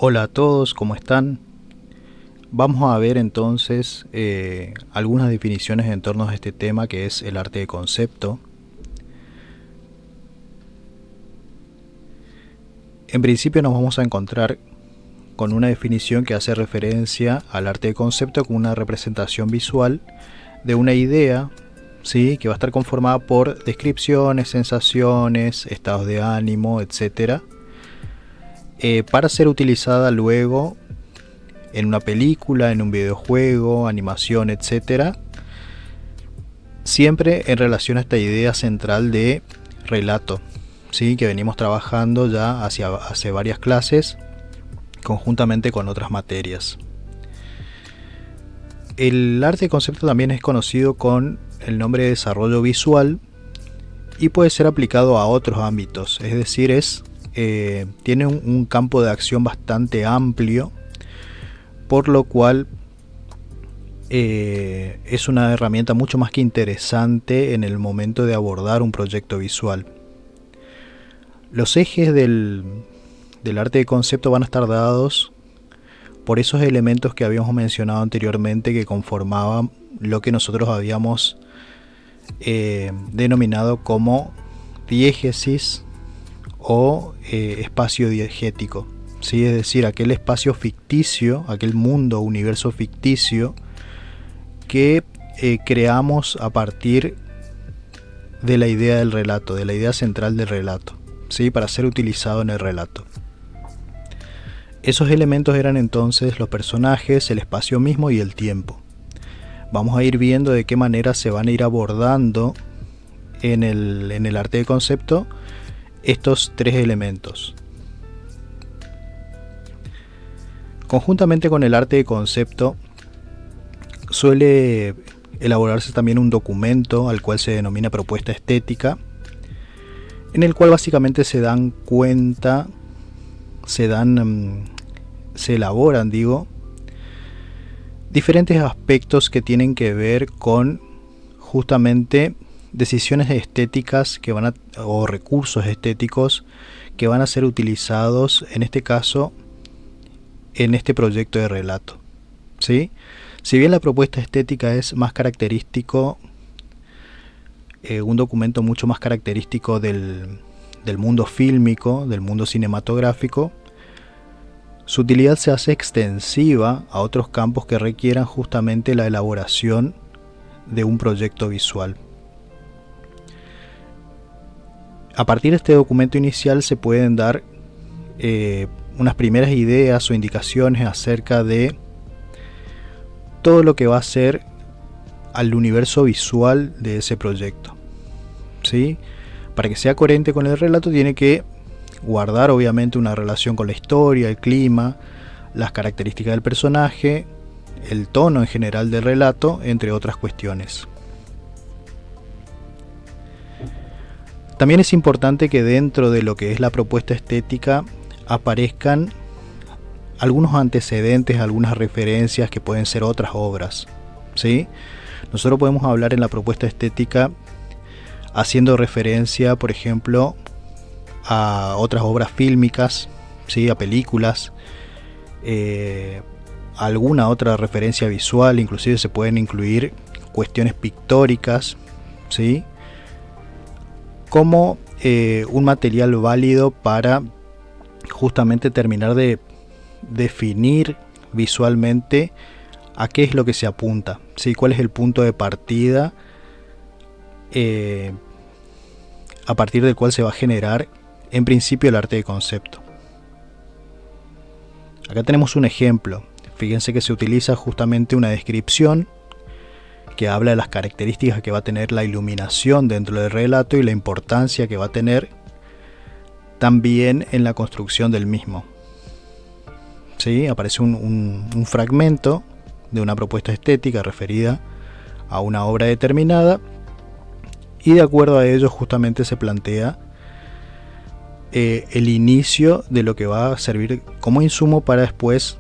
Hola a todos, ¿cómo están? Vamos a ver entonces algunas definiciones en torno a este tema que es el arte de concepto. En principio nos vamos a encontrar con una definición que hace referencia al arte de concepto como una representación visual de una idea, ¿sí? Que va a estar conformada por descripciones, sensaciones, estados de ánimo, etc. Para ser utilizada luego en una película, en un videojuego, animación, etcétera, siempre en relación a esta idea central de relato, ¿sí? Que venimos trabajando ya hace varias clases conjuntamente con otras materias. El arte de concepto también es conocido con el nombre de desarrollo visual y puede ser aplicado a otros ámbitos, es decir, tiene un campo de acción bastante amplio, por lo cual es una herramienta mucho más que interesante en el momento de abordar un proyecto visual. Los ejes del arte de concepto van a estar dados por esos elementos que habíamos mencionado anteriormente que conformaban lo que nosotros habíamos denominado como diégesis o espacio diegético, ¿sí? Es decir, aquel espacio ficticio, aquel mundo, universo ficticio que creamos a partir de la idea del relato, de la idea central del relato, ¿sí? Para ser utilizado en el relato. Esos elementos eran entonces los personajes, el espacio mismo y el tiempo. Vamos a ir viendo de qué manera se van a ir abordando en el arte de concepto estos tres elementos. Conjuntamente con el arte de concepto suele elaborarse también un documento al cual se denomina propuesta estética, en el cual básicamente se elaboran, diferentes aspectos que tienen que ver con justamente decisiones estéticas o recursos estéticos que van a ser utilizados en este caso en este proyecto de relato, ¿sí? Si bien la propuesta estética es más característico, un documento mucho más característico del mundo fílmico, del mundo cinematográfico, su utilidad se hace extensiva a otros campos que requieran justamente la elaboración de un proyecto visual. A partir de este documento inicial se pueden dar unas primeras ideas o indicaciones acerca de todo lo que va a ser al universo visual de ese proyecto, ¿sí? Para que sea coherente con el relato tiene que guardar obviamente una relación con la historia, el clima, las características del personaje, el tono en general del relato, entre otras cuestiones. También es importante que dentro de lo que es la propuesta estética aparezcan algunos antecedentes, algunas referencias que pueden ser otras obras, ¿sí? Nosotros podemos hablar en la propuesta estética haciendo referencia, por ejemplo, a otras obras fílmicas, ¿sí? A películas, alguna otra referencia visual, inclusive se pueden incluir cuestiones pictóricas, ¿sí? Como un material válido para justamente terminar de definir visualmente a qué es lo que se apunta, ¿sí? Cuál es el punto de partida a partir del cual se va a generar en principio el arte de concepto. Acá tenemos un ejemplo. Fíjense que se utiliza justamente una descripción que habla de las características que va a tener la iluminación dentro del relato y la importancia que va a tener también en la construcción del mismo. ¿Sí? Aparece un fragmento de una propuesta estética referida a una obra determinada y de acuerdo a ello justamente se plantea el inicio de lo que va a servir como insumo para después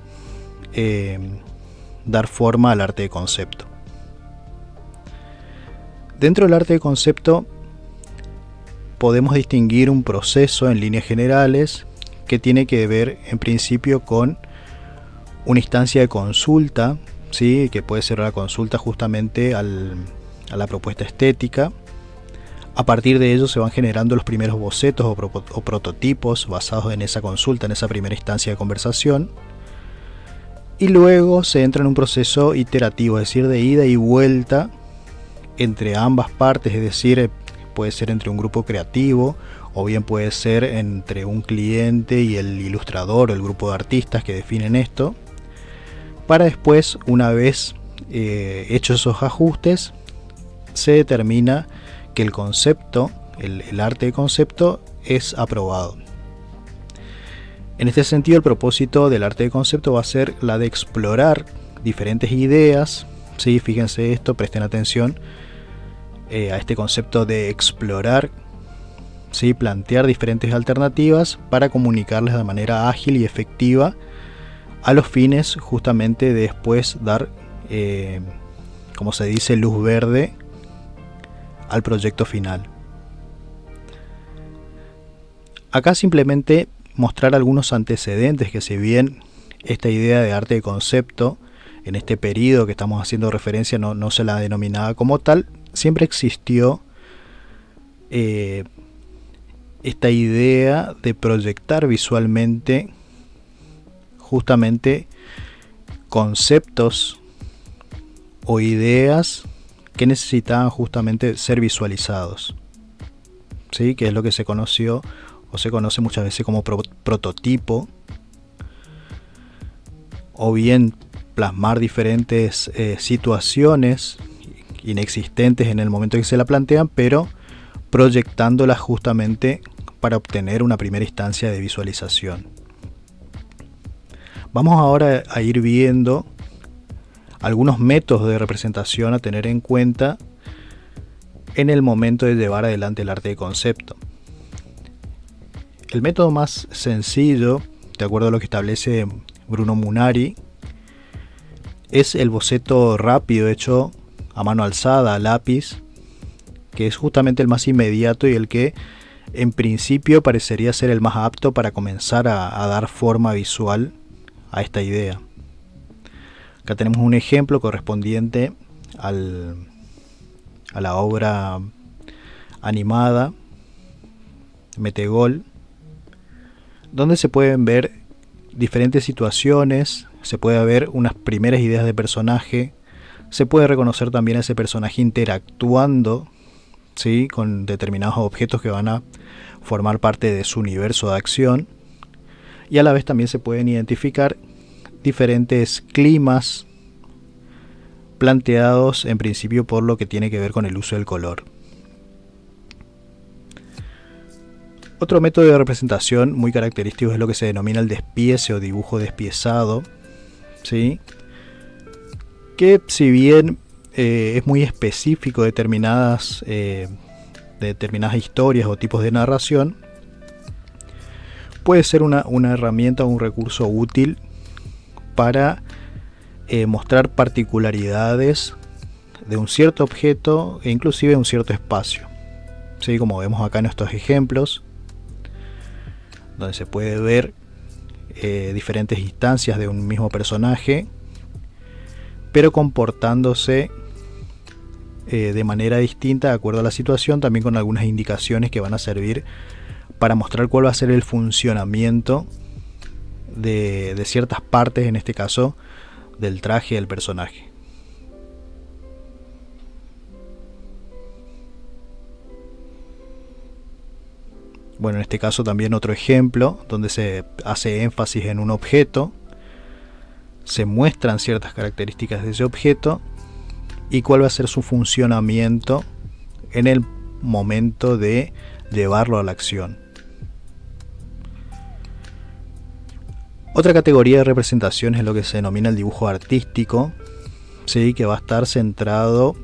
dar forma al arte de concepto. Dentro del arte de concepto podemos distinguir un proceso en líneas generales que tiene que ver en principio con una instancia de consulta, ¿sí? Que puede ser la consulta justamente a la propuesta estética. A partir de ello se van generando los primeros bocetos o prototipos basados en esa consulta, en esa primera instancia de conversación. Y luego se entra en un proceso iterativo, es decir, de ida y vuelta entre ambas partes, es decir, puede ser entre un grupo creativo o bien puede ser entre un cliente y el ilustrador o el grupo de artistas que definen esto, para después, una vez hechos esos ajustes, se determina que el concepto, el arte de concepto, es aprobado. En este sentido, el propósito del arte de concepto va a ser la de explorar diferentes ideas. ¿Sí? Fíjense esto, presten atención a este concepto de explorar, ¿sí? Plantear diferentes alternativas para comunicarles de manera ágil y efectiva a los fines justamente de después dar, como se dice, luz verde al proyecto final. Acá simplemente mostrar algunos antecedentes que, si bien esta idea de arte de concepto en este periodo que estamos haciendo referencia no se la denominaba como tal, siempre existió esta idea de proyectar visualmente justamente conceptos o ideas que necesitaban justamente ser visualizados, ¿sí? Que es lo que se conoció o se conoce muchas veces como prototipo, o bien plasmar diferentes situaciones inexistentes en el momento que se la plantean, pero proyectándolas justamente para obtener una primera instancia de visualización. Vamos ahora a ir viendo algunos métodos de representación a tener en cuenta en el momento de llevar adelante el arte de concepto. El método más sencillo, de acuerdo a lo que establece Bruno Munari, es el boceto rápido hecho a mano alzada, a lápiz, que es justamente el más inmediato y el que en principio parecería ser el más apto para comenzar a dar forma visual a esta idea. Acá tenemos un ejemplo correspondiente a la obra animada Metegol, donde se pueden ver diferentes situaciones, se puede ver unas primeras ideas de personaje, se puede reconocer también a ese personaje interactuando, ¿sí? Con determinados objetos que van a formar parte de su universo de acción, y a la vez también se pueden identificar diferentes climas planteados en principio por lo que tiene que ver con el uso del color. Otro método de representación muy característico es lo que se denomina el despiece o dibujo despiezado, ¿sí? Que si bien es muy específico de determinadas historias o tipos de narración, puede ser una herramienta o un recurso útil para mostrar particularidades de un cierto objeto e inclusive de un cierto espacio, ¿sí? Como vemos acá en estos ejemplos, donde se puede ver diferentes instancias de un mismo personaje, pero comportándose de manera distinta de acuerdo a la situación, también con algunas indicaciones que van a servir para mostrar cuál va a ser el funcionamiento de ciertas partes, en este caso del traje del personaje. Bueno, en este caso también otro ejemplo donde se hace énfasis en un objeto, se muestran ciertas características de ese objeto y cuál va a ser su funcionamiento en el momento de llevarlo a la acción. Otra categoría de representación es lo que se denomina el dibujo artístico, ¿sí? Que va a estar centrado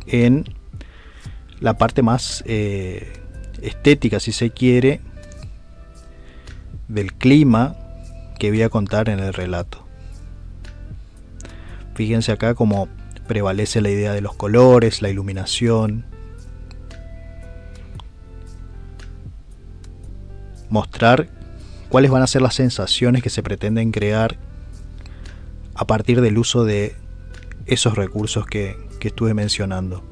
en la parte más estética, si se quiere, del clima que voy a contar en el relato. Fíjense acá cómo prevalece la idea de los colores, la iluminación, mostrar cuáles van a ser las sensaciones que se pretenden crear a partir del uso de esos recursos que estuve mencionando.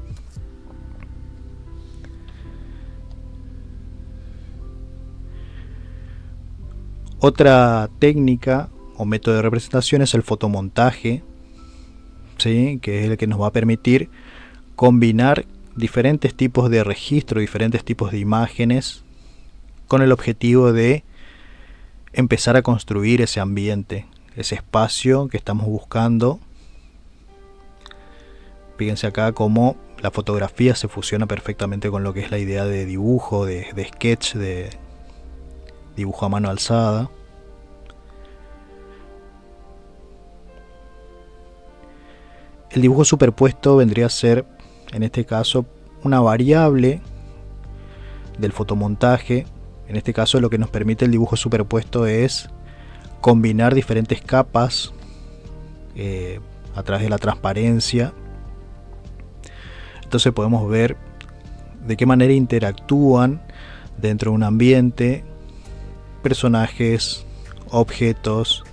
Otra técnica o método de representación es el fotomontaje, ¿sí? Que es el que nos va a permitir combinar diferentes tipos de registro, diferentes tipos de imágenes, con el objetivo de empezar a construir ese ambiente, ese espacio que estamos buscando. Fíjense acá cómo la fotografía se fusiona perfectamente con lo que es la idea de dibujo, de sketch, de dibujo a mano alzada. El dibujo superpuesto vendría a ser, en este caso, una variable del fotomontaje. En este caso, lo que nos permite el dibujo superpuesto es combinar diferentes capas a través de la transparencia. Entonces podemos ver de qué manera interactúan dentro de un ambiente personajes, objetos,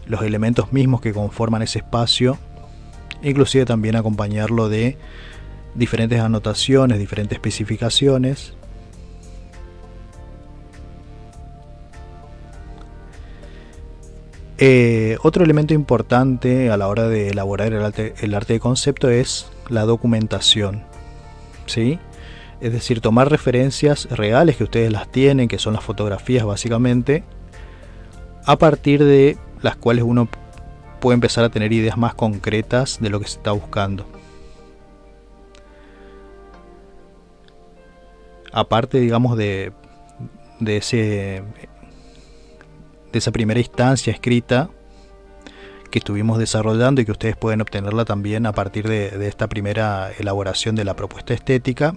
los elementos mismos que conforman ese espacio, inclusive también acompañarlo de diferentes anotaciones, diferentes especificaciones. Otro elemento importante a la hora de elaborar el arte de concepto es la documentación, ¿sí? Es decir, tomar referencias reales que ustedes las tienen, que son las fotografías básicamente, a partir de las cuales uno puede empezar a tener ideas más concretas de lo que se está buscando. Aparte, digamos, de esa primera instancia escrita que estuvimos desarrollando y que ustedes pueden obtenerla también a partir de esta primera elaboración de la propuesta estética,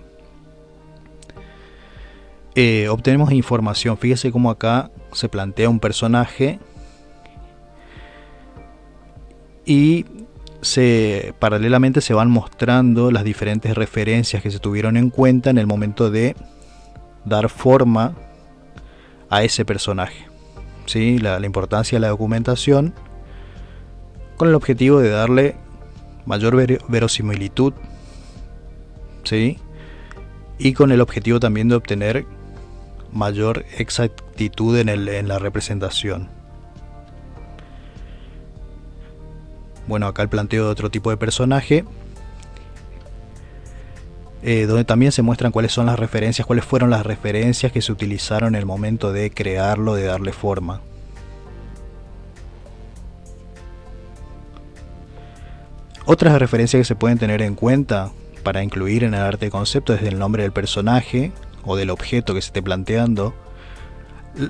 obtenemos información. Fíjese cómo acá se plantea un personaje y paralelamente se van mostrando las diferentes referencias que se tuvieron en cuenta en el momento de dar forma a ese personaje, ¿sí? La importancia de la documentación con el objetivo de darle mayor verosimilitud, ¿sí? Y con el objetivo también de obtener mayor exactitud en la representación. Bueno, acá el planteo de otro tipo de personaje, donde también se muestran cuáles fueron las referencias que se utilizaron en el momento de crearlo, de darle forma. Otras referencias que se pueden tener en cuenta para incluir en el arte de concepto es el nombre del personaje o del objeto que se esté planteando,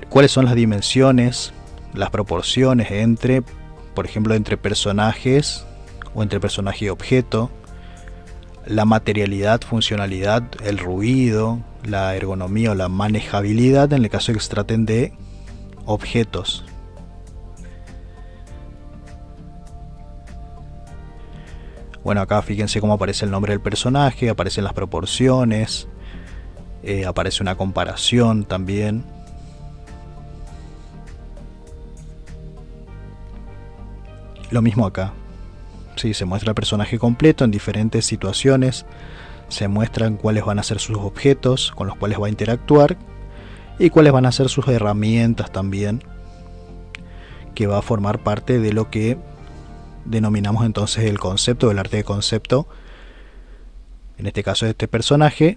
cuáles son las dimensiones, las proporciones entre, por ejemplo, entre personajes o entre personaje y objeto, la materialidad, funcionalidad, el ruido, la ergonomía o la manejabilidad en el caso de que se traten de objetos. Bueno, acá fíjense cómo aparece el nombre del personaje, aparecen las proporciones, aparece una comparación también. Lo mismo acá. Sí, se muestra el personaje completo en diferentes situaciones, se muestran cuáles van a ser sus objetos con los cuales va a interactuar y cuáles van a ser sus herramientas también, que va a formar parte de lo que denominamos entonces el concepto, del arte de concepto, en este caso de este personaje,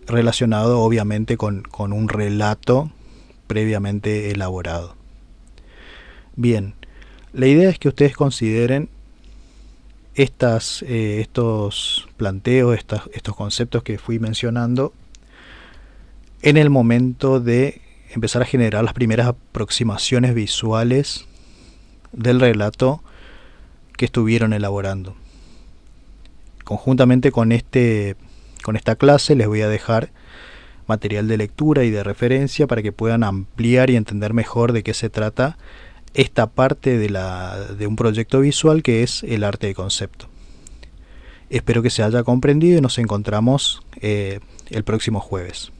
relacionado obviamente con un relato previamente elaborado. Bien, la idea es que ustedes consideren estos planteos, estos conceptos que fui mencionando en el momento de empezar a generar las primeras aproximaciones visuales del relato que estuvieron elaborando. Conjuntamente con esta clase les voy a dejar material de lectura y de referencia para que puedan ampliar y entender mejor de qué se trata esta parte de un proyecto visual que es el arte de concepto. Espero que se haya comprendido y nos encontramos el próximo jueves.